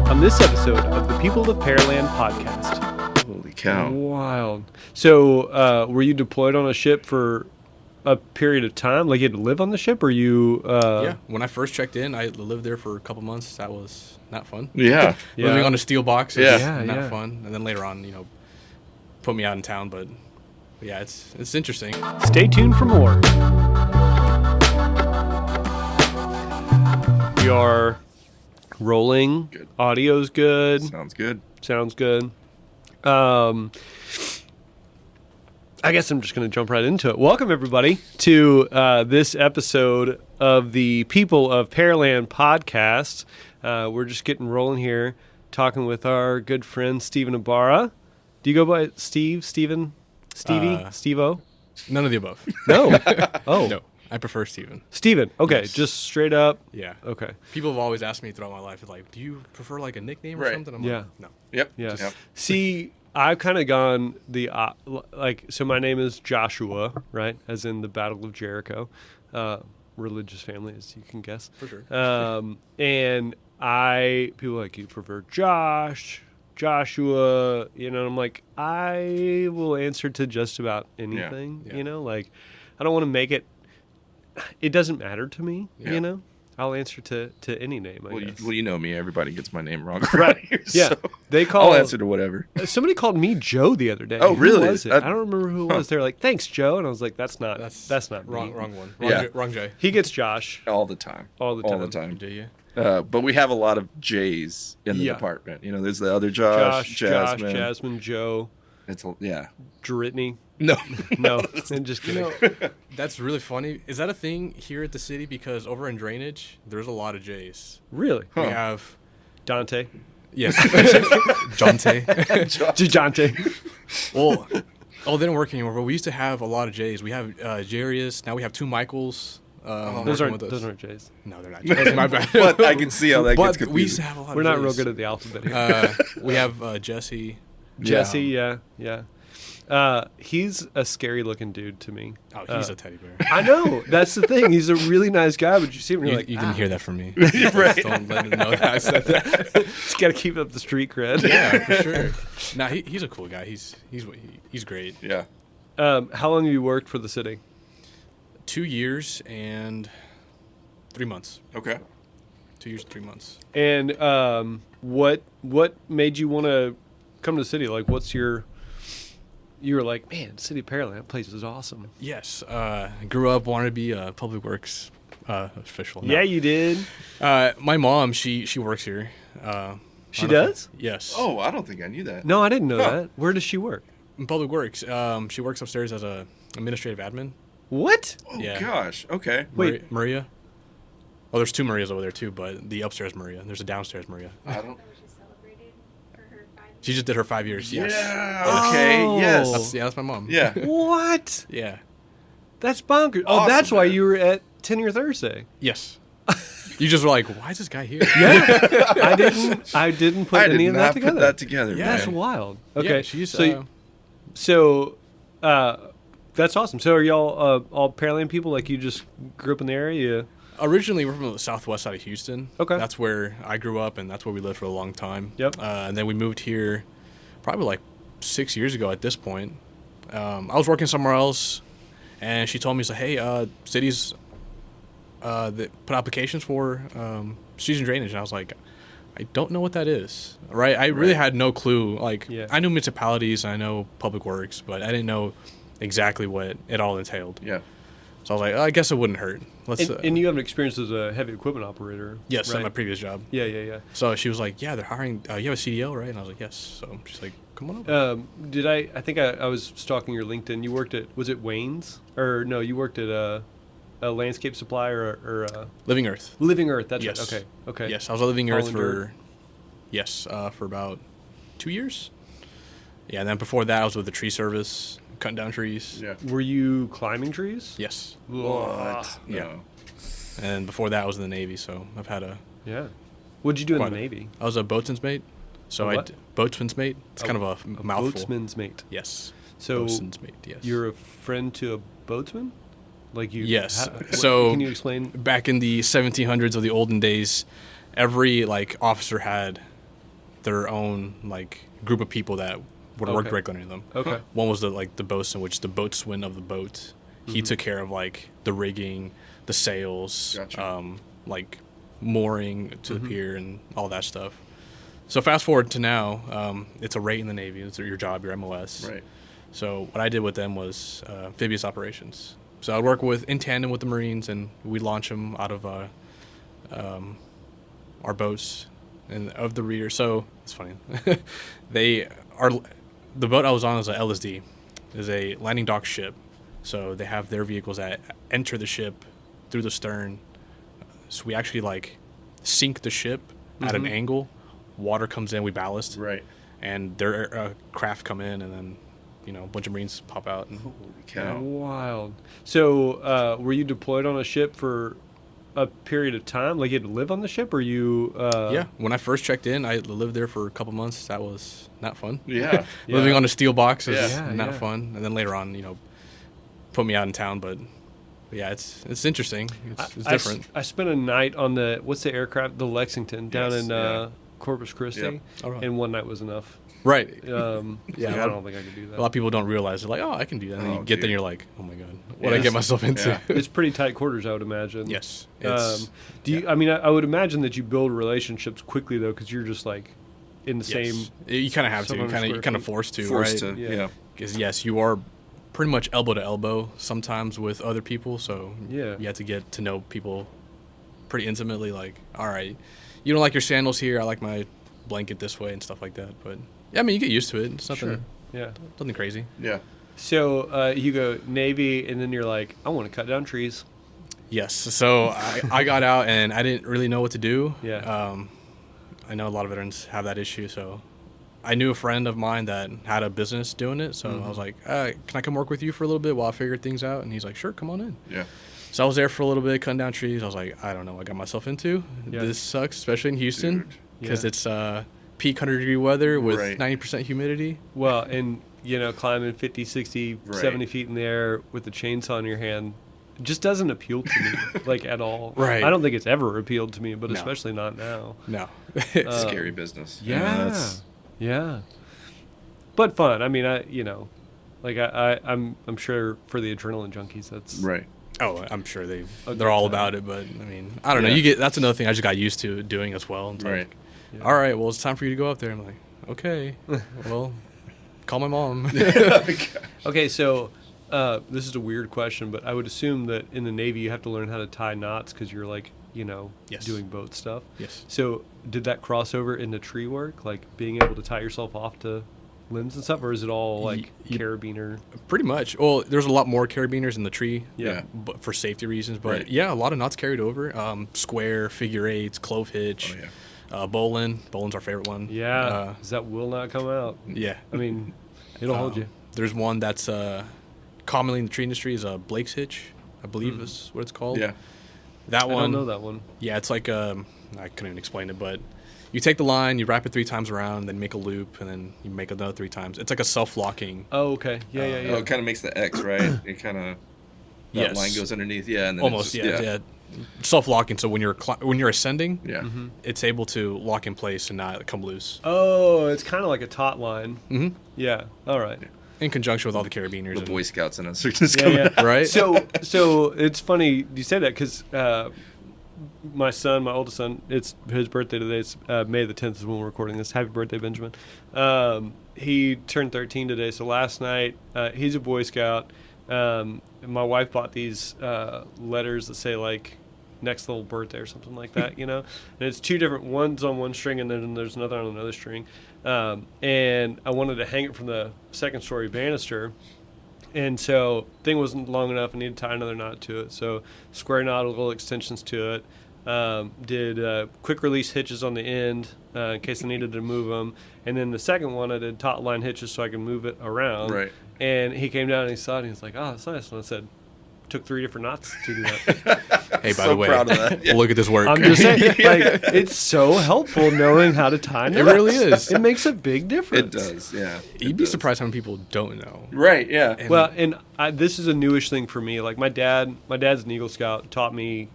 on this episode of the People of Pearland podcast. Holy cow. Wild. So, were you deployed on a ship for a period of time? Like, you had to live on the ship, or you... Yeah, when I first checked in, I lived there for a couple months. That was not fun. Yeah. Living on a steel box is Yeah. not fun. And then later on, put me out in town. But yeah, it's interesting. Stay tuned for more. We are rolling. Good. Audio's good. Sounds good. Sounds good. I guess I'm just going to jump right into it. Welcome, everybody, to this episode of the People of Pearland podcast. We're just getting rolling here, talking with our good friend, Stephen Ibarra. Do you go by Steve, Steven, Stevie, Steve-O? None of the above. No. Oh. No, I prefer Steven. Steven. Okay, Yes. just straight up. Yeah. Okay. People have always asked me throughout my life, like, do you prefer like a nickname or Right. something? I'm Yeah. like, no. Yep. Yeah. Yep. See, I've kind of gone the so my name is Joshua, right? As in the Battle of Jericho, religious family, as you can guess. For sure. And people are like, you prefer Joshua, I'm like, I will answer to just about anything, Yeah. like, I don't want to make it doesn't matter to me, Yeah. I'll answer to any name, I guess. You know me. Everybody gets my name wrong Right. around here. Yeah. So They call I'll answer to whatever. Somebody called me Joe the other day. Oh, really? Who was it? I don't remember who it was. They were like, "Thanks, Joe," and I was like, "That's not me." wrong one. Yeah. Wrong J. He gets Josh All the time. all the time. Do you? But we have a lot of J's in the Yeah. department. There's the other Josh, Jasmine. Joe, Yeah. Dritney. No. No, I'm just kidding. That's really funny. Is that a thing here at the city? Because over in drainage, there's a lot of J's. Really, We have Dante, yes, Jonte. Jante. Well, they don't work anymore. But we used to have a lot of J's. We have Jarius. Now we have two Michaels. Those working with us. aren't Jays. No, they're not. J's. My bad. But I can see how that gets But confusing. we used to have a lot. We're of not J's. real good at the alphabet here. We have Jesse. Jesse, yeah. He's a scary looking dude to me. Oh, he's a teddy bear. I know. That's the thing. He's a really nice guy, but you see him, and you're like, You can hear that from me. Right. Don't let him know that I said that. just gotta keep up the street cred. Yeah, for sure. Nah, he's a cool guy. He's great. Yeah. How long have you worked for the city? 2 years and 3 months. Okay. 2 years and 3 months. And what made you want to come to the city? Like, you were like, man, City of Pearland, that place is awesome. Yes. Grew up, wanted to be a public works official. No. Yeah, you did. My mom, she works here. She does? Yes. Oh, I don't think I knew that. No, I didn't know Huh. that. Where does she work? In public works. She works upstairs as a administrative admin. What? Oh, Yeah. gosh. Okay. Wait. Maria. Oh, there's two Marias over there too, but the upstairs Maria. There's a downstairs Maria. I don't. She celebrated for her 5 years. She just did her 5 years. Yes. Yeah. Okay. Oh. Yes. That's my mom. Yeah. What? Yeah. That's bonkers. Oh, Awesome, that's why man. you were at Tenure Thursday. Yes. You just were like, why is this guy here? Yeah. I didn't put I any did of that not together. put that together, Yeah. That's man. wild. Yeah, Okay. she's So, that's awesome. So are y'all all Pearland people? Like, you just grew up in the area? originally we're from the southwest side of Houston. Okay. That's where I grew up, and that's where we lived for a long time. Yep. And then we moved here probably like 6 years ago at this point. I was working somewhere else, and she told me, so, hey, cities that put applications for season drainage. And I was like, I don't know what that is. Right? I really had no clue. Like, Yeah. I knew municipalities, I know public works, but I didn't know exactly what it all entailed. Yeah. So I was like, I guess it wouldn't hurt. Let's. And you have an experience as a heavy equipment operator. Yes, right? at my previous job. Yeah. So she was like, yeah, they're hiring. You have a CDL, right? And I was like, yes. So she's like, come on over. I think I was stalking your LinkedIn. You worked at, was it Wayne's? Or no, you worked at a landscape supply or Living Earth. Living Earth. That's Yes. right. Okay. Yes, I was at Living Earth Hollander. for about 2 years. Yeah, and then before that, I was with the tree service, cutting down trees. Yeah. Were you climbing trees? Yes. What? Yeah. No. And before that, I was in the Navy, so I've had Yeah. What'd you do in Quite the a- Navy? I was a boatswain's mate. So A what? boatswain's mate. It's kind of a mouthful. Boatsman's mate. Yes. So boatswain's mate. Yes. you're a friend to a boatsman? Like you? Yes. What- So- can you explain? Back in the 1700s of the olden days, every like officer had their own like group of people that would work Okay. directly under them. Okay. One was the boatswain, which is the boatswain of the boat. He took care of like the rigging, the sails, Gotcha. like mooring to the pier and all that stuff. So fast forward to now, it's a rate in the Navy. It's your job, your MOS. Right. So what I did with them was amphibious operations. So I'd work in tandem with the Marines, and we'd launch them out of our boats and of the rear. So it's funny. The boat I was on is a LSD, is a landing dock ship. So they have their vehicles that enter the ship through the stern. So we actually like sink the ship at an angle. Water comes in, we ballast, Right. and their craft come in, and then a bunch of Marines pop out. And Holy cow. Wild. So, were you deployed on a ship for a period of time? Like, you had to live on the ship, or you? yeah, when I first checked in, I lived there for a couple months. That was not fun. Yeah. Living on a steel box is Yeah. not Yeah. fun. And then later on, put me out in town. But yeah, it's interesting. It's different. I spent a night on what's the aircraft? The Lexington down Yes, in yeah. Corpus Christi, Yep. All right. and one night was enough. Right. Yeah, Yeah, I don't think I could do A lot that. of people don't realize. They're like, oh, I can do that. And then Oh, you get there and dude. you're like, oh my God, what did I Yes. get myself into? Yeah. It's pretty tight quarters, I would imagine. Yes. Do you? I mean, I would imagine that you build relationships quickly though, because you're just like in the same. You kind of have to. You 700 kind of square forced to, Forced right? to. Yeah. Yeah. Because yes, you are pretty much elbow to elbow sometimes with other people. So Yeah. you have to get to know people pretty intimately. Like, all right, you don't like your sandals here. I like my blanket this way and stuff like that. But yeah, I mean, you get used to it. It's nothing, Sure. Yeah. nothing crazy. Yeah. So you go Navy, and then you're like, I want to cut down trees. Yes. So I got out and I didn't really know what to do. Yeah. I know a lot of veterans have that issue. So I knew a friend of mine that had a business doing it. So I was like, can I come work with you for a little bit while I figure things out? And he's like, sure, come on in. Yeah. So I was there for a little bit, cutting down trees. I was like, I don't know what I got myself into. Yeah. This sucks, especially in Houston, Dude. because Yeah. it's peak 100-degree weather with Right. 90% humidity. Well, and climbing 50, 60, Right. 70 feet in the air with a chainsaw in your hand just doesn't appeal to me, like, at all. Right. I don't think it's ever appealed to me, but No. especially not now. No. Scary business. Yeah. that's- Yeah. But fun. I mean, I'm sure for the adrenaline junkies, that's Right. Oh, I'm sure A they're good all time. about it, but I mean, I don't know. Yeah. That's another thing I just got used to doing as well. It's Right. like, Yeah. all right, well, it's time for you to go up there. I'm like, okay, well, call my mom. Okay, so this is a weird question, but I would assume that in the Navy you have to learn how to tie knots because you're like, Yes. doing boat stuff. Yes. So did that cross over into tree work, like being able to tie yourself off to limbs and stuff, or is it all like carabiner? Pretty much. Well, there's a lot more carabiners in the tree. Yeah. But for safety reasons. But Right. yeah, a lot of knots carried over. Square, figure eights, clove hitch, Oh, yeah. bowline. Bowline's our favorite one. Yeah, 'cause that will not come out. Yeah. I mean, it'll hold you. There's one that's commonly in the tree industry is a Blake's hitch, I believe is what it's called. Yeah. That I one. don't know that one. Yeah, it's like I couldn't even explain it, but you take the line, you wrap it 3 times around, then make a loop, and then you make another 3 times. It's like a self-locking. Oh, okay. Yeah, yeah, yeah. Oh, it kind of makes the X, right? It kind of that Yes. line goes underneath. Yeah. And then Almost, it's just, yeah. Self-locking. So when you're ascending, Yeah. it's able to lock in place and not come loose. Oh, it's kind of like a taut line. Mm-hmm. Yeah. All right. In conjunction with all the carabiners. The and- Boy Scouts and us are just Yeah, coming. yeah. Right? So it's funny you say that because my oldest son, it's his birthday today. It's May the 10th is when we're recording this. Happy birthday, Benjamin. He turned 13 today. So last night, he's a Boy Scout. My wife bought these letters that say like next little birthday or something like that, And it's 2 different ones on one string and then there's another on another string. And I wanted to hang it from the 2nd story banister. And so thing wasn't long enough. I needed to tie another knot to it. So square knotted little extensions to it. Did quick release hitches on the end in case I needed to move them. And then the second one, I did taut line hitches so I could move it around. Right. And he came down and he saw it and he's like, oh, that's nice. And I said, took 3 different knots to do that. Hey, by So the way, proud of that. Yeah. look at this work. I'm just saying, like, it's so helpful knowing how to tie knots. really is. It makes a big difference. It does. Yeah. You'd be surprised how many people don't know. Right. Yeah. And- Well, and this is a newish thing for me. Like my dad's an Eagle Scout, taught me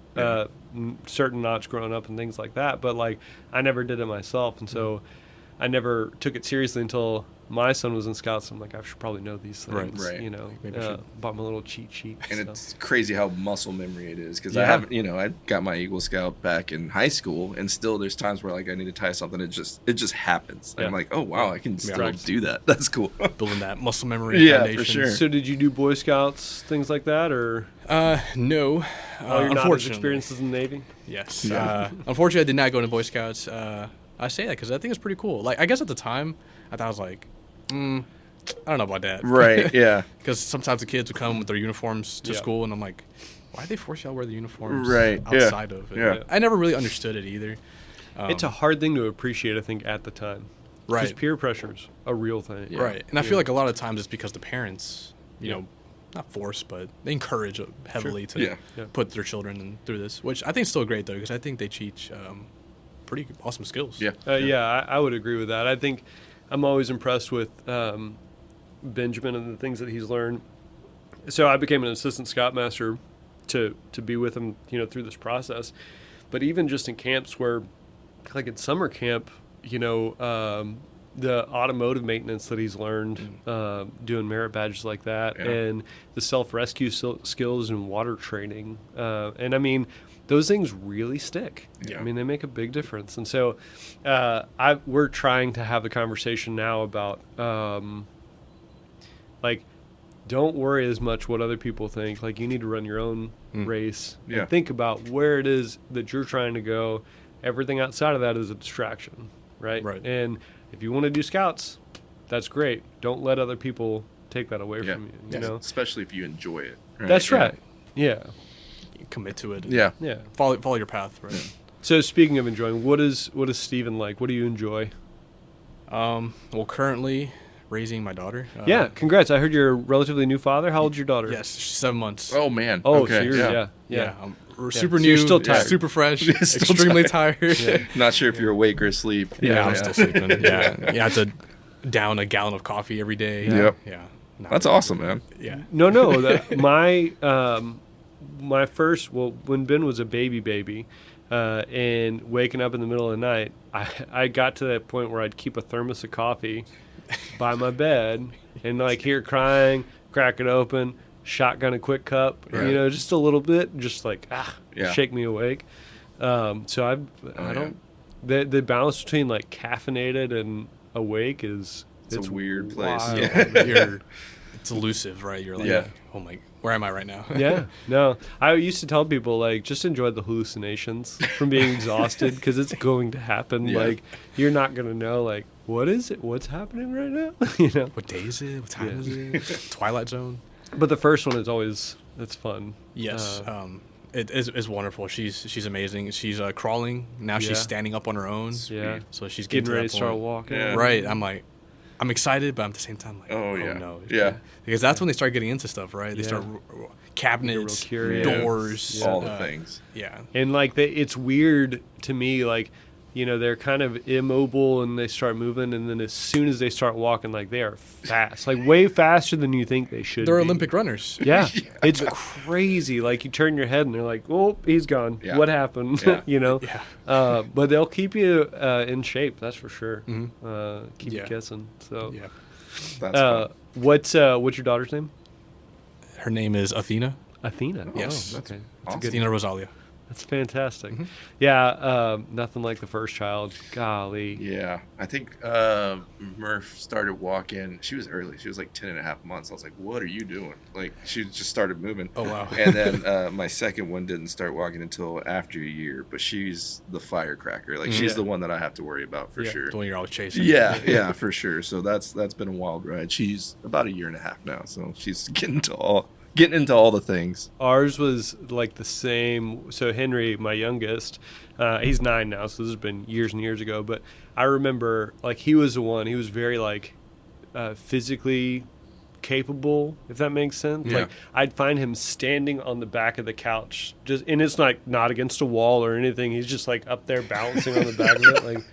certain knots growing up and things like that. But like I never did it myself, and so I never took it seriously until my son was in Scouts. I'm like, I should probably know these things. Right. You know, Maybe I should. bought my little cheat sheet. And stuff. it's crazy how muscle memory it is because I Yeah. haven't, I got my Eagle Scout back in high school, and still there's times where like I need to tie something, it just happens. Yeah. I'm like, oh wow, I can still Right. do that. That's cool. Building that muscle memory Yeah, for foundation. sure. So did you do Boy Scouts, things like that, or No. all your knowledge Unfortunately. experiences in the Navy? Yes. Yeah. Unfortunately, I did not go into Boy Scouts. I say that because I think it's pretty cool. Like, I guess at the time, I thought I was like, I don't know about that. Right? Yeah. Because sometimes the kids would come with their uniforms to Yeah. school, and I'm like, why do they force y'all to wear the uniforms Right, yeah. outside of it? Yeah. I never really understood it either. It's a hard thing to appreciate, I think, at the time. Because Right. peer pressure's a real thing. Right. And I feel like a lot of times it's because the parents, you know, not force, but they encourage heavily to Yeah. Yeah. put their children through this, which I think is still great, though, because I think they teach pretty awesome skills. Yeah. I would agree with that. I think I'm always impressed with Benjamin and the things that he's learned. So I became an assistant scoutmaster to be with him, through this process. But even just in camps where, like in summer camp, the automotive maintenance that he's learned doing merit badges like that, Yeah. and the self-rescue skills and water training. And I mean, those things really stick. Yeah. I mean, they make a big difference. And so we're trying to have the conversation now about, don't worry as much what other people think. Like, you need to run your own race Yeah. and think about where it is that you're trying to go. Everything outside of that is a distraction, right? Right. And if you want to do Scouts, that's great. Don't let other people take that away Yeah. from you. Yes. You know, Especially if you enjoy it. Right? that's Yeah. right. Yeah, You commit to it. And Yeah. yeah. Follow your path, right? So speaking of enjoying, what is Steven like? What do you enjoy? Well, currently raising my daughter. Yeah, congrats. I heard you're a relatively new father. How old's your daughter? Yes, she's 7 months. Oh man. Oh, okay. so you're, yeah. We're Yeah. super So new. you're still tired. Super fresh. Still extremely tired. Not sure if you're awake or asleep. Yeah, I'm still sleeping. Yeah, you have to down a gallon of coffee every day. Yep. Yeah. No, That's awesome, man. Yeah. No. My first, when Ben was a baby, and waking up in the middle of the night, I got to that point where I'd keep a thermos of coffee by my bed and like hear crying, crack it open, shotgun a quick cup, Right. just a little bit, just like Yeah. shake me awake. So I don't. The balance between like caffeinated and awake is It's a weird place. wild. Yeah. It's elusive, right? You're like, Yeah. oh my, where am I right now? Yeah, no. I used to tell people like just enjoy the hallucinations from being exhausted because it's going to happen. Yeah. Like you're not gonna know like what is it? What's happening right now? What day is it? What time Yeah. is it? Twilight Zone. But the first one is always it's fun. Yes. It is wonderful. She's amazing. She's crawling now. Yeah. She's standing up on her own. Yeah, So she's getting getting ready to to that start point. walking. Yeah. Right. I'm excited, but at the same time, like, Oh, yeah. no. Yeah. Because that's when they start getting into stuff, right? They Yeah. start cabinets, curious. doors, All the things. Yeah. And like it's weird to me like. They're kind of immobile and they start moving, and then as soon as they start walking, like they are fast, like way faster than you think they should. They're be. Olympic runners. Yeah, it's crazy. Like you turn your head and they're like, "Oh, he's gone. Yeah. What happened?" Yeah. Yeah. But they'll keep you in shape. That's for sure. Keep you Yeah. guessing. So, Yeah. That's fun. what's your daughter's name? Her name is Athena. Athena. Yes. Oh, okay. Awesome. Athena Rosalia. That's fantastic. Yeah. Nothing like the first child. Golly. Yeah, I think Murph started walking. She was early. She was like 10 and a half months. I was like, what are you doing? Like, she just started moving. Oh, wow. And then my second one didn't start walking until after a year, but she's the firecracker. Like, she's Yeah. the one that I have to worry about for Yeah. sure. The one you're always chasing. Yeah, for sure. So that's been a wild ride. She's about a year and a half now, so she's getting into all the things. Ours was like the same. So Henry, my youngest, he's 9 now, so this has been years and years ago. But I remember like he was the one. He was very like physically capable, if that makes sense. Yeah. Like I'd find him standing on the back of the couch, and it's like not against a wall or anything. He's just like up there balancing on the back of it, like.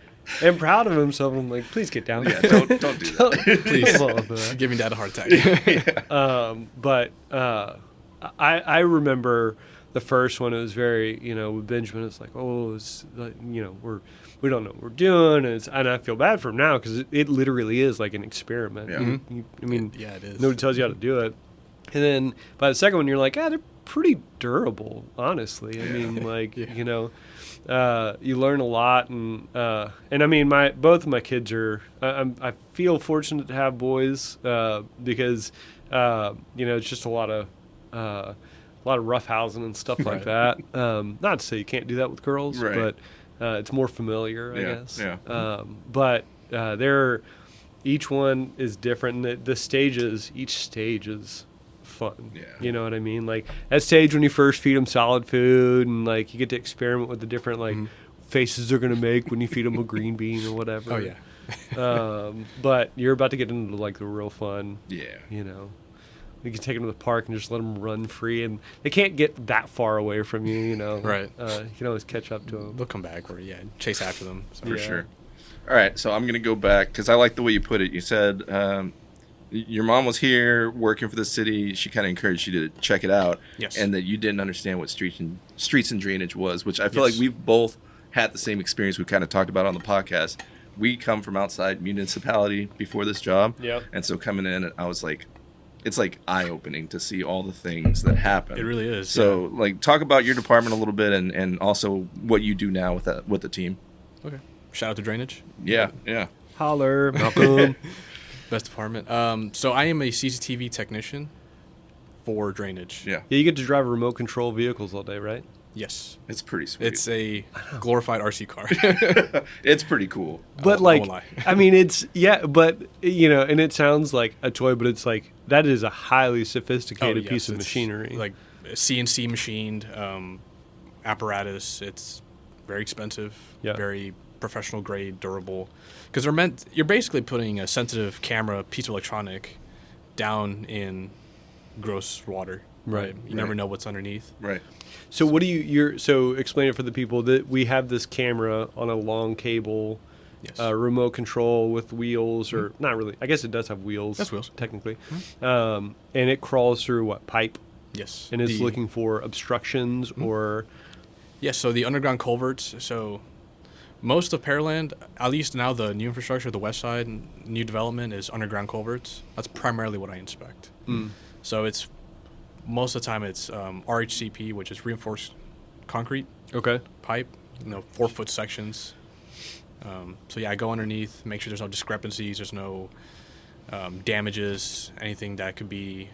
And proud of himself. I'm like, please get down. Yeah, don't do that. Please. Come on, man. Giving Dad a heart attack. But I remember the first one, it was very, with Benjamin, it's like, oh, it's like, we don't know what we're doing, and I feel bad for him now because it literally is like an experiment. Yeah. I mean, Yeah, it is. nobody tells you how to do it, and then by the second one, you're like, they're pretty durable, honestly. I mean, like, you learn a lot, and I mean, both of my kids are. I feel fortunate to have boys because it's just a lot of rough housing and stuff like that. Not to say you can't do that with girls, right. but it's more familiar, I guess. Yeah. But each one is different. And each stage is fun. Yeah. You know what I mean? Like that stage when you first feed them solid food, and like you get to experiment with the different like faces they're gonna make when you feed them a green bean or whatever. Oh yeah. But you're about to get into like the real fun. Yeah. You can take them to the park and just let them run free, and they can't get that far away from you. Right. You can always catch up to them. They'll come back or chase after them. So. For sure. All right, so I'm going to go back because I like the way you put it. You said your mom was here working for the city. She kind of encouraged you to check it out. Yes. And that you didn't understand what streets and drainage was, which I feel like we've both had the same experience we kind of talked about on the podcast. We come from outside municipality before this job. Yep. And so coming in, I was like, it's like eye-opening to see all the things that happen. It really is. So like talk about your department a little bit and also what you do now with the team. Okay. Shout out to drainage. Yeah. Holler, Malcolm. Best department. So I am a CCTV technician for drainage. Yeah. Yeah, you get to drive remote control vehicles all day, right? Yes. It's pretty sweet. It's a glorified RC car. It's pretty cool. But I like, won't lie. I mean, but and it sounds like a toy, but it's like that is a highly sophisticated piece of it's machinery. Like CNC machined apparatus. It's very expensive. Yeah. Very professional grade, durable. Because you're basically putting a sensitive camera piece of electronic down in gross water. Right. You never know what's underneath. Right. So what do so explain it for the people that we have this camera on a long cable, Yes. remote control with wheels, or not really. I guess it does have wheels. That's wheels. Technically. And it crawls through what, pipe? Yes. And it's looking for obstructions or... Yes, so the underground culverts. So most of Pearland, at least now the new infrastructure, the west side, new development is underground culverts. That's primarily what I inspect. So it's most of the time it's RHCP, which is reinforced concrete pipe, 4-foot sections. So I go underneath, make sure there's no discrepancies, there's no damages, anything that could be,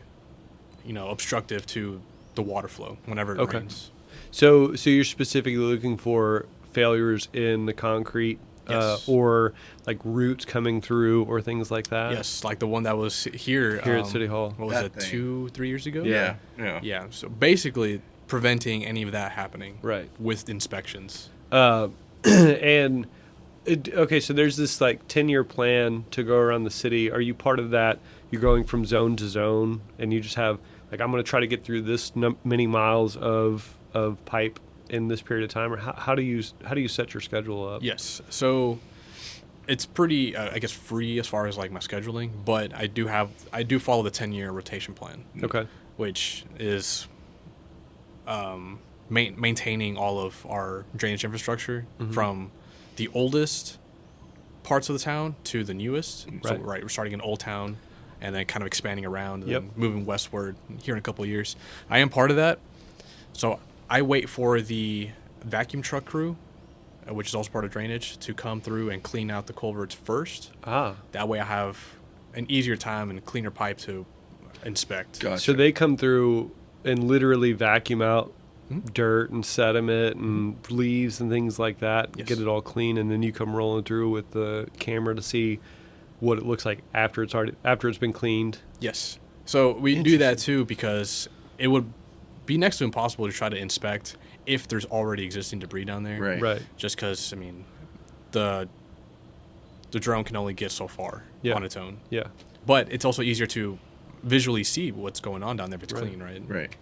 obstructive to the water flow whenever it rains. So you're specifically looking for failures in the concrete, Yes. or like roots coming through, or things like that. Yes, like the one that was here at City Hall. What was That it, thing. 2-3 years ago? Yeah. Yeah. So basically, preventing any of that happening. Right. With inspections. And so there's this like 10-year plan to go around the city. Are you part of that? You're going from zone to zone, and you just have like, I'm going to try to get through this many miles of pipe in this period of time, or how do you set your schedule up? Yes. So it's pretty, I guess, free as far as like my scheduling, but I do follow the 10-year rotation plan. Okay. Which is maintaining all of our drainage infrastructure from the oldest parts of the town to the newest. Right. So we're starting in Old Town and then kind of expanding around and then moving westward here in a couple of years. I am part of that. So I wait for the vacuum truck crew, which is also part of drainage, to come through and clean out the culverts first. That way I have an easier time and cleaner pipe to inspect. Gotcha. So they come through and literally vacuum out dirt and sediment and leaves and things like that, Yes. get it all clean, and then you come rolling through with the camera to see what it looks like after it's been cleaned. Yes. So we do that too because it would be next to impossible to try to inspect if there's already existing debris down there. Right. Just because, the drone can only get so far on its own. Yeah. But it's also easier to visually see what's going on down there if it's clean, right? Right.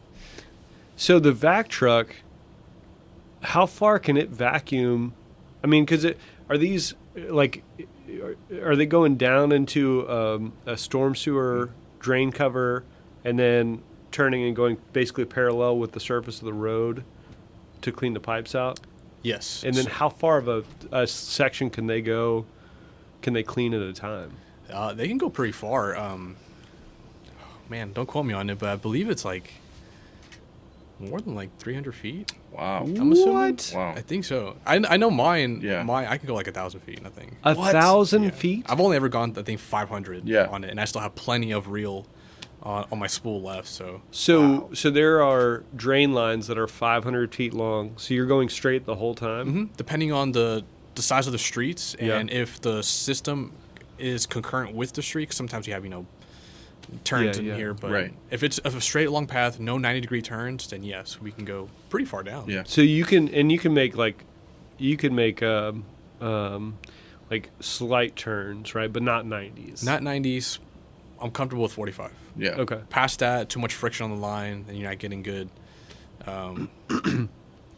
So the vac truck, how far can it vacuum? I mean, because are these like, are they going down into a storm sewer drain cover and then turning and going basically parallel with the surface of the road to clean the pipes out? Yes. And then how far of a section can they go? Can they clean at a time? They can go pretty far. Man, don't quote me on it, but I believe it's like more than like 300 feet. Wow. I'm assuming. What? Wow. I think so. I know mine. Yeah. Mine, I can go like 1,000 feet. I think. 1,000 Yeah. feet? I've only ever gone, I think, 500 Yeah. on it, and I still have plenty of reel on my spool left. So there are drain lines that are 500 feet long. So you're going straight the whole time? Depending on the size of the streets and Yeah. if the system is concurrent with the street, 'cause sometimes you have turns in here, but Right. if it's a straight long path, no 90-degree turns, then yes, we can go pretty far down. Yeah. So you can make like slight turns, right? But not 90s. Not 90s. I'm comfortable with 45. Yeah. Okay. Past that, too much friction on the line, and you're not getting good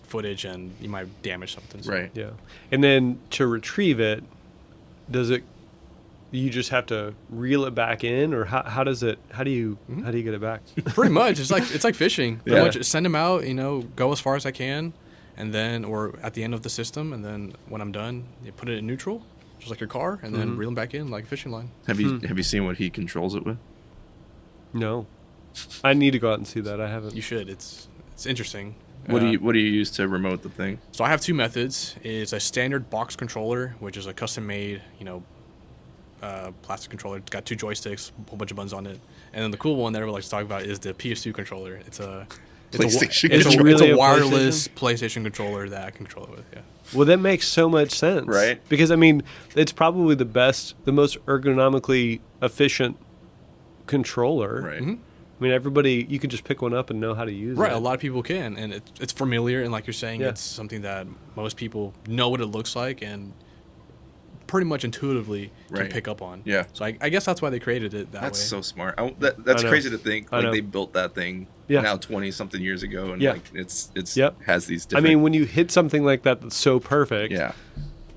footage, and you might damage something. So. Right. Yeah. And then to retrieve it, you just have to reel it back in, or how do you get it back? Pretty much, it's like fishing. Pretty Yeah. much, send them out. Go as far as I can, and then or at the end of the system, and then when I'm done, you put it in neutral, just like your car, and then reel them back in like a fishing line. Have you seen what he controls it with? No. I need to go out and see that. I haven't. You should. It's interesting. What do you use to remote the thing? So I have two methods. It's a standard box controller, which is a custom-made, plastic controller. It's got two joysticks, a whole bunch of buttons on it. And then the cool one that everyone likes to talk about is the PS2 controller. It's a wireless PlayStation controller that I can control it with. Yeah. Well, that makes so much sense, Right? Because it's probably the most ergonomically efficient controller. Right. Mm-hmm. Everybody, you can just pick one up and know how to use it. Right, a lot of people can, and it's familiar, and like you're saying, Yeah. it's something that most people know what it looks like and pretty much intuitively can Right. pick up on. Yeah. So I guess that's why they created it that That's way. so smart. That's I know. crazy to think. I know. Like they built that thing Yeah. now 20-something years ago, and Yeah. like it's Yep. has these different. when you hit something like that that's so perfect, yeah.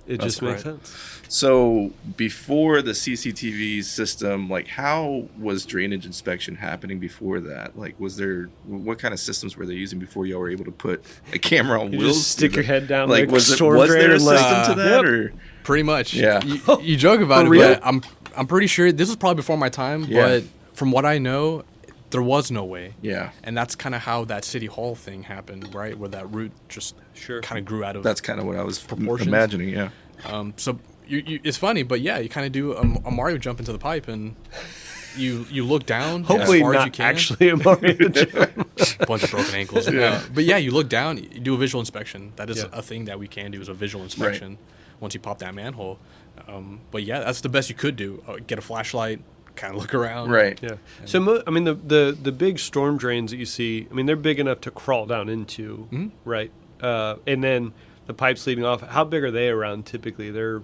it That's just makes right. sense. So before the CCTV system, like how was drainage inspection happening before that? Like what kind of systems were they using before y'all were able to put a camera on You wheels? just stick your head down Like like was storm there drain a and, system to that Yep. or? Pretty much. Yeah. You joke about For it, real? but I'm pretty sure this was probably before my time, Yeah. but from what I know, there was no way. Yeah. And that's kind of how that City Hall thing happened, right? Where that route just Sure. kind of grew out of. That's kind of what I was Proportions? imagining. Yeah. So it's funny, but yeah, you kind of do a Mario jump into the pipe, and you look down Hopefully as far as you not can. actually a Mario jump. A bunch of broken ankles. But yeah, you look down, you do a visual inspection. That is Yeah. a thing that we can do, is a visual inspection once you pop that manhole. But yeah, that's the best you could do. Get a flashlight, kind of look around. Right. Yeah. So the big storm drains that you see, they're big enough to crawl down into, right? And then the pipes leading off. How big are they around typically? They're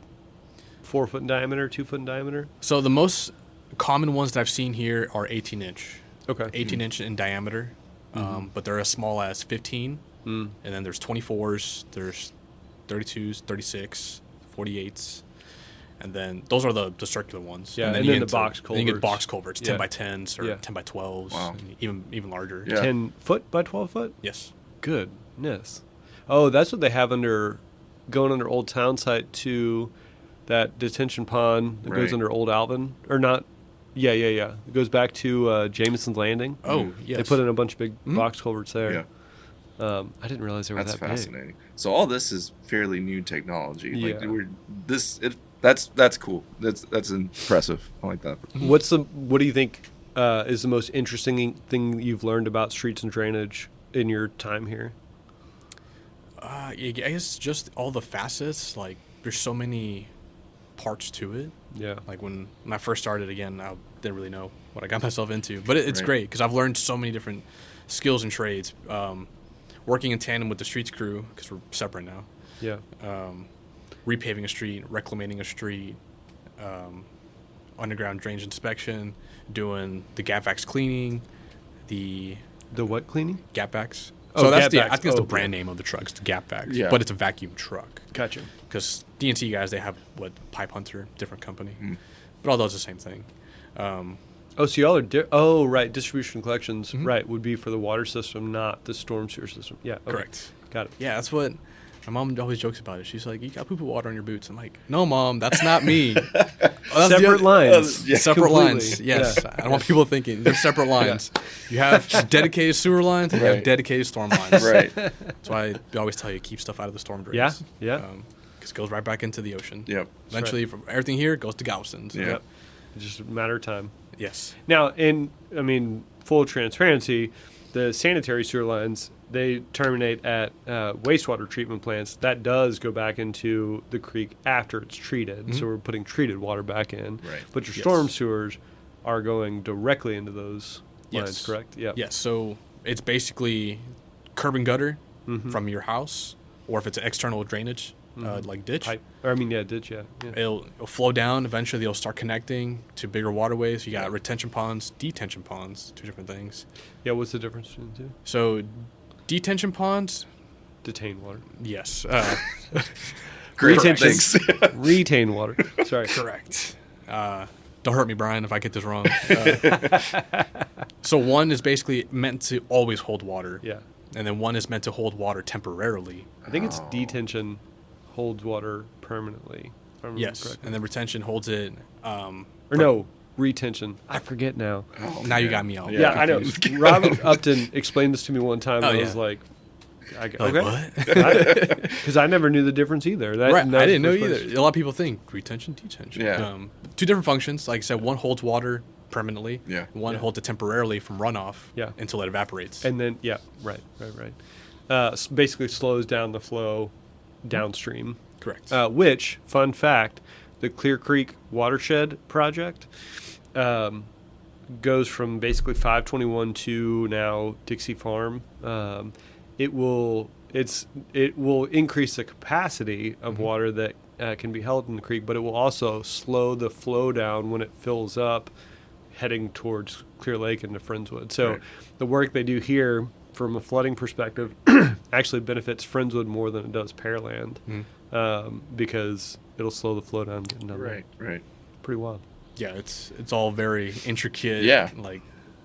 4 foot in diameter, 2 foot in diameter. So the most common ones that I've seen here are 18-inch. Okay. 18-inch in diameter, but they're as small as 15. And then there's 24s, there's 32s, 36, 48s. And then those are the circular ones. Yeah, then and you then get the box Then you get culverts. box culverts, 10 Yeah. by 10s or Yeah. 10 by 12s, Wow. and even larger. Yeah. 10 foot by 12 foot. Yes. Goodness. Oh, that's what they have going under Old Town Site to that detention pond that goes Right. under Old Alvin. Or not. Yeah. It goes back to Jameson's Landing. Oh, yes. They put in a bunch of big box culverts there. Yeah. I didn't realize they were That's that fascinating. So all this is fairly new technology. Like Yeah. that's cool. That's impressive. I like that. big. What do you think is the most interesting thing you've learned about streets and drainage in your time here? I guess just all the facets. Like, there's so many parts to it. Yeah. Like when I first started, again, I didn't really know what I got myself into. But it's Right. great because I've learned so many different skills and trades. Working in tandem with the streets crew, because we're separate now. Yeah. Repaving a street, reclamating a street, underground drainage inspection, doing the gap vacs cleaning, the The what cleaning? gap vacs. Oh, So that's gap I vacs. think it's Oh, the brand name of the truck. It's the gap vacs. Yeah. But it's a vacuum truck. Gotcha. Because DNC guys, they have Pipe Hunter, different company. Mm. But all those the same thing. Oh, so y'all are right. Distribution collections, right, would be for the water system, not the storm sewer system. Yeah, okay. Correct. Got it. Yeah, that's what my mom always jokes about it. She's like, "You got poo-poo water on your boots." I'm like, "No, Mom, that's not me." That's Separate lines. Yeah, separate completely. lines. Yes, Yeah. I don't want people thinking they're separate lines. You have dedicated sewer lines and you have Right. dedicated storm lines. Right. That's why they always tell you keep stuff out of the storm drains. Yeah, yeah. Because it goes right back into the ocean. Yep. Eventually, from everything here goes to Galveston. So. Yeah. Yep. It's just a matter of time. Yes. Now, full transparency, the sanitary sewer lines, they terminate at wastewater treatment plants. That does go back into the creek after it's treated. So we're putting treated water back in. Right. But your Yes. storm sewers are going directly into those lines, Yes. correct? Yeah. Yes. So it's basically curb and gutter Mm-hmm. from your house, or if it's an external drainage, like ditch. Pipe. Ditch, yeah. It'll flow down. Eventually, they'll start connecting to bigger waterways. You got retention ponds, detention ponds, two different things. Yeah, what's the difference between the two? So, detention ponds, Detain water. yes, Great. Retention. Thanks. Retain water. Sorry. correct. Don't hurt me, Brian, if I get this wrong. So one is basically meant to always hold water, Yeah. and then one is meant to hold water temporarily. I think it's detention holds water permanently. If I remember Yes, correctly. and then retention holds it. Or no, retention. I forget now. Oh, Now you man. got me all. Yeah, I know. confused. Robert Upton explained this to me one time. Oh, and I yeah. was like, Like, okay. what? Because I never knew the difference either. That, Right, and that I was didn't the know first either. place. A lot of people think retention, detention. Yeah. Two different functions. Like I said, one holds water permanently. Yeah. One Yeah. holds it temporarily from runoff. Yeah. Until it evaporates. And then, yeah, right. Basically slows down the flow downstream. Correct. Which, fun fact, the Clear Creek Watershed Project goes from basically 521 to now Dixie Farm. It will increase the capacity of water that can be held in the creek, but it will also slow the flow down when it fills up, heading towards Clear Lake into Friendswood. So Right. the work they do here, from a flooding perspective, actually benefits Friendswood more than it does Pearland, because it'll slow the flow down, getting down there. Right. Pretty wild. yeah, it's all very intricate. Yeah. Like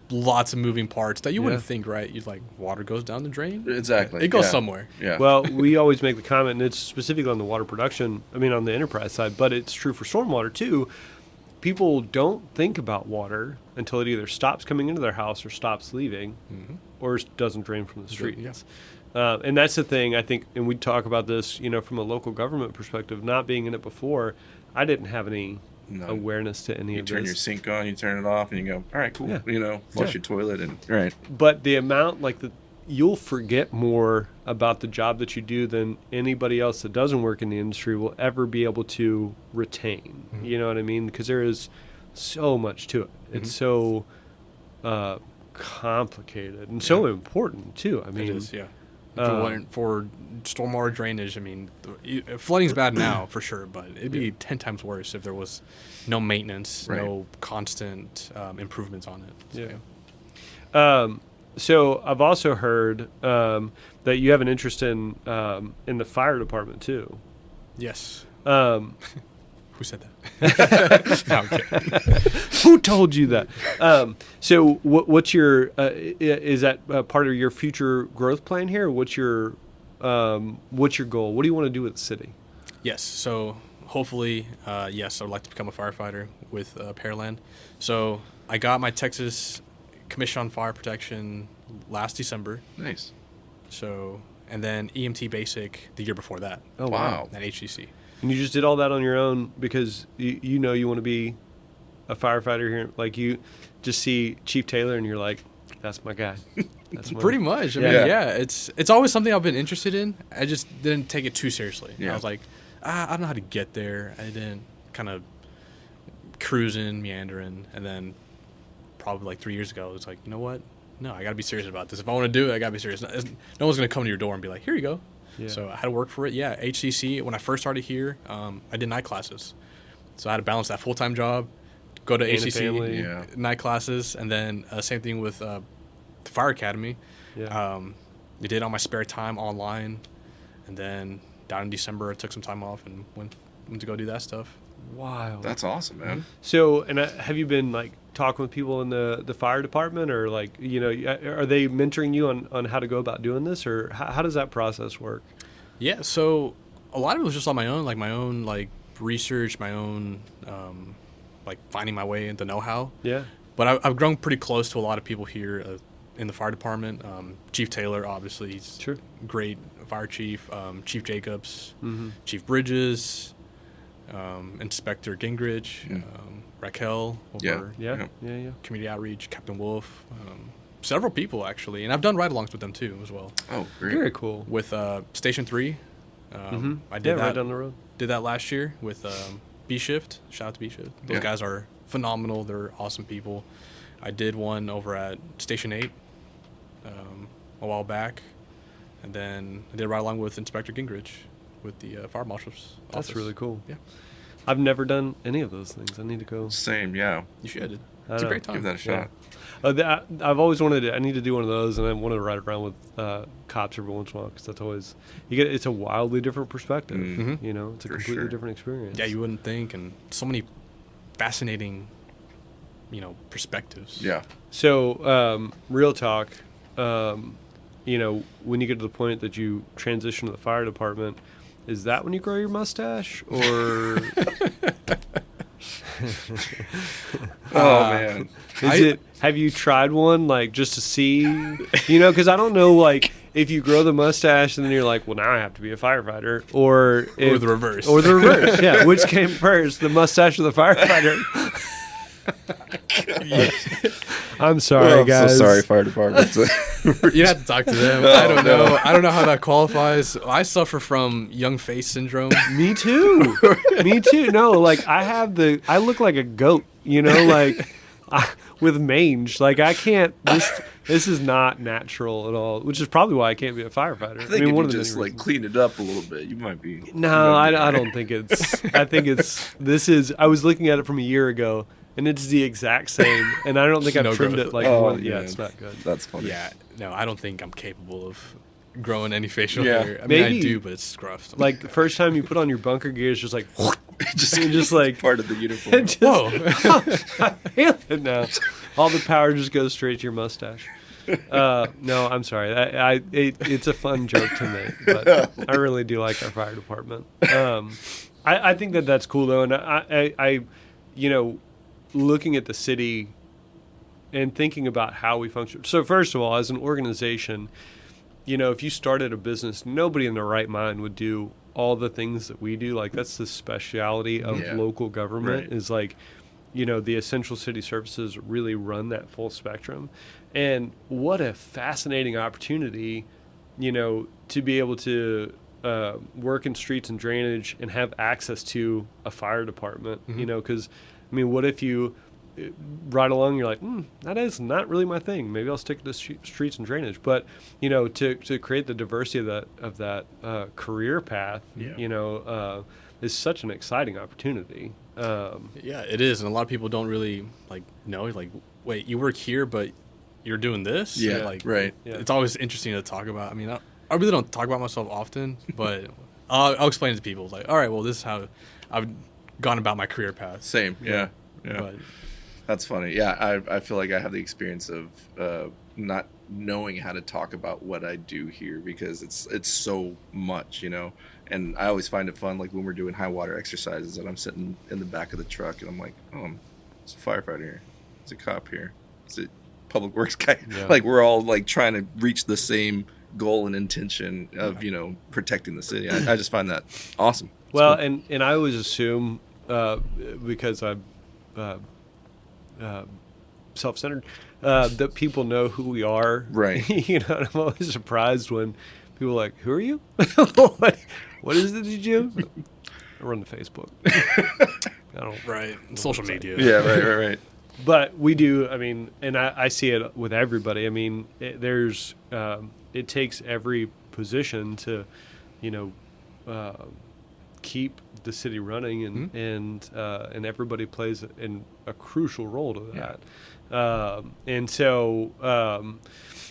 lots of moving parts that you wouldn't Yeah. think, right? You'd like water goes down the drain. Exactly. It goes Yeah. somewhere. Yeah. Well, we always make the comment, and it's specifically on the water production, on the enterprise side, but it's true for stormwater too. People don't think about water until it either stops coming into their house or stops leaving, or doesn't drain from the street. Yeah. And that's the thing, I think, and we talk about this, from a local government perspective, not being in it before, I didn't have any No. awareness to any You of turn your this. sink on, you turn it off, and you go, all right, cool. Yeah. Flush Yeah. your toilet, and right. But the amount, you'll forget more about the job that you do than anybody else that doesn't work in the industry will ever be able to retain. You know what I mean? Because there is so much to it. It's so complicated and so important too. It is, yeah. For stormwater drainage, flooding's bad now for sure, but it'd be 10 times worse if there was no maintenance, Right. no constant improvements on it. So, Yeah. So I've also heard that you have an interest in the fire department too. Yes. Um, Who said that? No, I'm kidding. Who told you that? So what's your is that part of your future growth plan here? What's your goal? What do you want to do with the city? Yes. So hopefully, yes, I would like to become a firefighter with Pearland. So I got my Texas Commission on Fire Protection last December. Nice. So, and then EMT basic the year before that Oh Wow. at HCC. And you just did all that on your own because you want to be a firefighter here. Like you just see Chief Taylor and you're like, that's my guy. That's Pretty much. I mean, Yeah. yeah, it's always something I've been interested in. I just didn't take it too seriously. Yeah. I was like, I don't know how to get there. I didn't kind of cruising, meandering, and then probably like 3 years ago, it was like, you know what? No, I got to be serious about this. If I want to do it, I got to be serious. No one's going to come to your door and be like, here you go. Yeah. So I had to work for it. Yeah, HCC, when I first started here, I did night classes. So I had to balance that full-time job, go to And a HCC, family. Yeah. night classes, and then same thing with the Fire Academy. Yeah. I did all my spare time online, and then down in December, I took some time off and went to go do that stuff. Wild. That's awesome, man. So, and have you been talking with people in the fire department, or like, are they mentoring you on how to go about doing this, or how does that process work? Yeah, so a lot of it was just on my own, research, my own finding my way into know-how. Yeah. But I've grown pretty close to a lot of people here in the fire department. Chief Taylor, obviously, he's Sure. great fire chief. Chief Jacobs, Mm-hmm. Chief Bridges, Inspector Gingrich, Raquel over Yeah. community outreach, Captain Wolf, several people actually, and I've done ride-alongs with them too as well. Oh, great. Very cool. With Station 3, I did that right down the road. Did that last year with B Shift. Shout out to B Shift. Those guys are phenomenal. They're awesome people. I did one over at Station 8 a while back, and then I did a ride-along with Inspector Gingrich with the fire marshal's office. That's really cool. Yeah. I've never done any of those things. I need to go. Same, yeah. You should. I It's a know. great time. Give that a shot. I've always wanted to. I need to do one of those, and I want to ride around with cops every once in a while, because that's always it's a wildly different perspective. Mhm. It's a For completely sure. different experience. Yeah, you wouldn't think, and so many fascinating, perspectives. Yeah. So, real talk. When you get to the point that you transition to the fire department, is that when you grow your mustache, or Oh, man. have you tried one, like, just to see, because I don't know, like, if you grow the mustache and then you're like, well, now I have to be a firefighter, or the reverse. or the reverse. Yeah, which came first, the mustache or the firefighter? I'm sorry, Well, I'm guys. so sorry, fire department. You'd have to talk to them. I don't know. I don't know how that qualifies. I suffer from young face syndrome. Me too. Me too. No, like, I look like a goat, with mange. Like, I can't. This is not natural at all. Which is probably why I can't be a firefighter. I think if one you of the just many like reasons. clean it up a little bit, you might be. No, I don't think it's. I think it's. This is. I was looking at it from a year ago, and it's the exact same. And I don't think I've No trimmed growth. it like. Oh, more, yeah, man. it's not good. That's funny. Yeah, no, I don't think I'm capable of growing any facial Yeah. hair. I mean, Maybe, I do, but it's scruffed. Like, the first time you put on your bunker gear, it's just like. just like part of the uniform. just, Whoa. I feel it now. All the power just goes straight to your mustache. No, I'm sorry. It's a fun joke to make, but I really do like our fire department. I think that's cool though, and I looking at the city and thinking about how we function. So first of all, as an organization, if you started a business, nobody in their right mind would do all the things that we do. Like, that's the speciality of local government, Right. is like, the essential city services really run that full spectrum. And what a fascinating opportunity, to be able to work in streets and drainage and have access to a fire department, because, what if you ride along, you're like, that is not really my thing. Maybe I'll stick to streets and drainage. But, to create the diversity of that career path, is such an exciting opportunity. Yeah, it is, and a lot of people don't really know. Like, wait, you work here, but you're doing this? Yeah, right. Yeah. It's always interesting to talk about. I mean, I really don't talk about myself often, but I'll explain it to people. Like, all right, well, this is how I've gone about my career path. Same. Yeah. But That's funny. Yeah, I feel like I have the experience of not knowing how to talk about what I do here, because it's so much, And I always find it fun, like when we're doing high water exercises, and I'm sitting in the back of the truck, and I'm like, oh, there's a firefighter here, there's a cop here, there's a public works guy. Yeah. Like, we're all like trying to reach the same goal and intention of protecting the city. I just find that awesome. It's Well, cool. and I always assume, because I'm self-centered, that people know who we are. Right. And I'm always surprised when people are like, who are you? What is it you do? I run the Facebook. I don't. right, social media. Yeah, right. But we do. I mean, and I see it with everybody. I mean, it takes every position to, keep the city running, and everybody plays a crucial role to that. And so,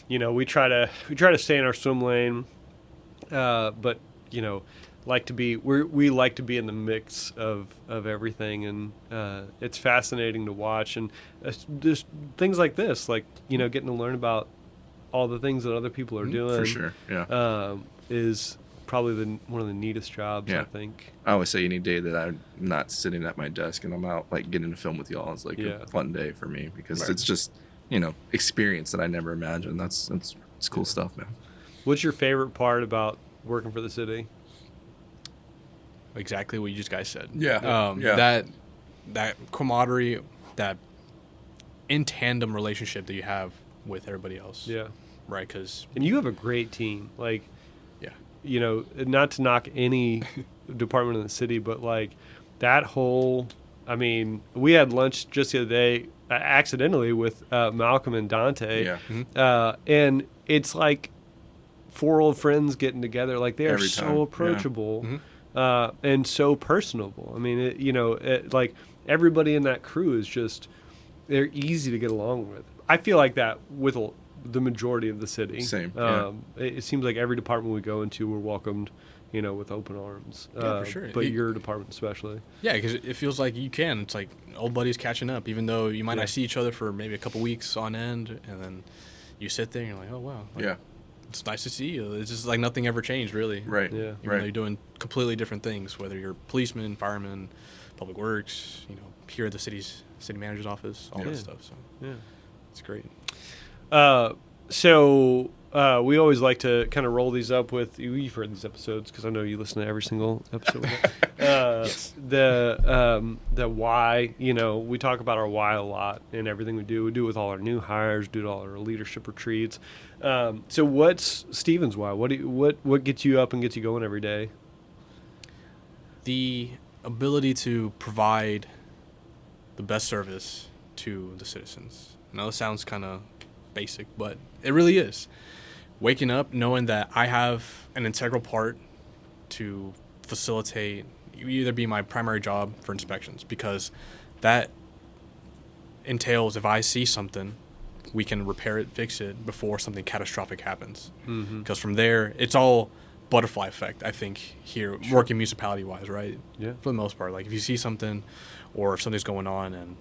we try to stay in our swim lane, but like to be we like to be in the mix of everything, and it's fascinating to watch, and just things like this, like getting to learn about all the things that other people are doing For sure, yeah. is probably one of the neatest jobs. Yeah. I think. I always say any day that I'm not sitting at my desk and I'm out like getting to film with y'all is like a fun day for me, because it's just experience that I never imagined. It's cool stuff, man. What's your favorite part about working for the city? Exactly what you just guys said. Yeah. That camaraderie, that in tandem relationship that you have with everybody else. Yeah. Right. Because and you have a great team. Like, yeah, not to knock any department in the city, but like that whole. I mean, we had lunch just the other day accidentally with Malcolm and Dante. Yeah. Mm-hmm. And it's like 4 old friends getting together. Like they are Every so time. approachable. Yeah. And so personable. I mean, like everybody in that crew is just, they're easy to get along with. I feel like that with the majority of the city. Same. It seems like every department we go into, we're welcomed, with open arms. Yeah, for sure. But your department especially. Yeah, because it feels like you can. It's like old buddies catching up, even though you might not see each other for maybe a couple weeks on end, and then you sit there and you're like, oh, wow. Like, yeah. It's nice to see you. It's just like nothing ever changed, really. Right. Yeah. Even though you're doing completely different things, whether you're policeman, fireman, public works, here at the city manager's office, all that stuff. So yeah, it's great. So we always like to kind of roll these up with, you've heard these episodes because I know you listen to every single episode. Yes. The why, we talk about our why a lot in everything we do. We do it with all our new hires, do it all our leadership retreats. So what's Steven's why? What gets you up and gets you going every day? The ability to provide the best service to the citizens. I know it sounds kind of basic, but it really is. Waking up knowing that I have an integral part to facilitate, either be my primary job for inspections, because that entails if I see something, we can repair it, fix it before something catastrophic happens. Because from there, it's all butterfly effect, I think, here, working municipality-wise, right? Yeah. For the most part. Like, if you see something or if something's going on and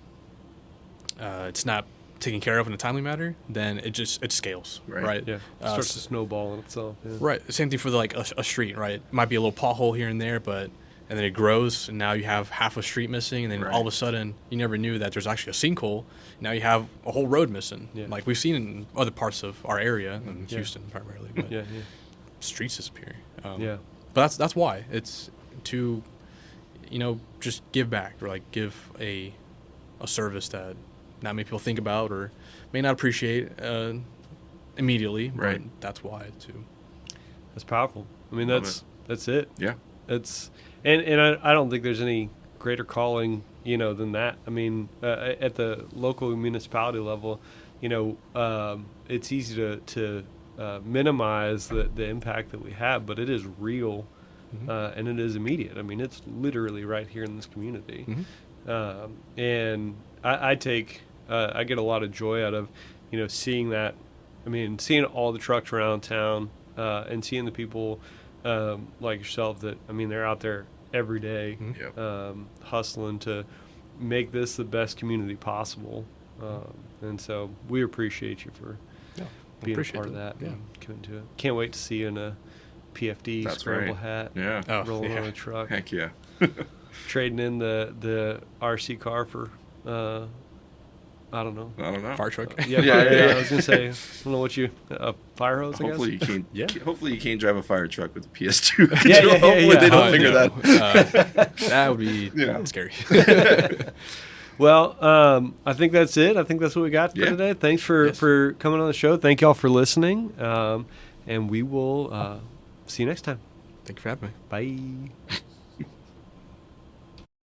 it's not taken care of in a timely manner, then it scales, right? Yeah. It starts to snowball in itself. Yeah. Right. Same thing for a street, right? It might be a little pothole here and there, and then it grows, and now you have half a street missing, and then all of a sudden, you never knew that there's actually a sinkhole. Now you have a whole road missing. Yeah. Like we've seen in other parts of our area, in Houston primarily, but Yeah. streets disappear. But that's why. It's to, just give back, or like give a service that not many people think about or may not appreciate immediately. Right. But that's why too. That's powerful. I mean, Love that's it. Yeah. It's and I don't think there's any greater calling, than that. I mean, at the local municipality level, it's easy to minimize the impact that we have, but it is real, and it is immediate. I mean, it's literally right here in this community, and I get a lot of joy out of, seeing that. I mean, seeing all the trucks around town, and seeing the people like yourself that, I mean, they're out there every day, hustling to make this the best community possible. And so we appreciate you for being a part of that and coming to it. Can't wait to see you in a PFD scramble hat, rolling on a truck. Heck yeah. Trading in the RC car for, I don't know. Fire truck. I was gonna say, I don't know what a fire hose. Hopefully I guess? you can't. Hopefully you can't drive a fire truck with a PS2. Hopefully they don't figure that. That would be scary. Well, I think that's it. I think that's what we got for today. Thanks for coming on the show. Thank y'all for listening, and we will see you next time. Thank you for having me. Bye.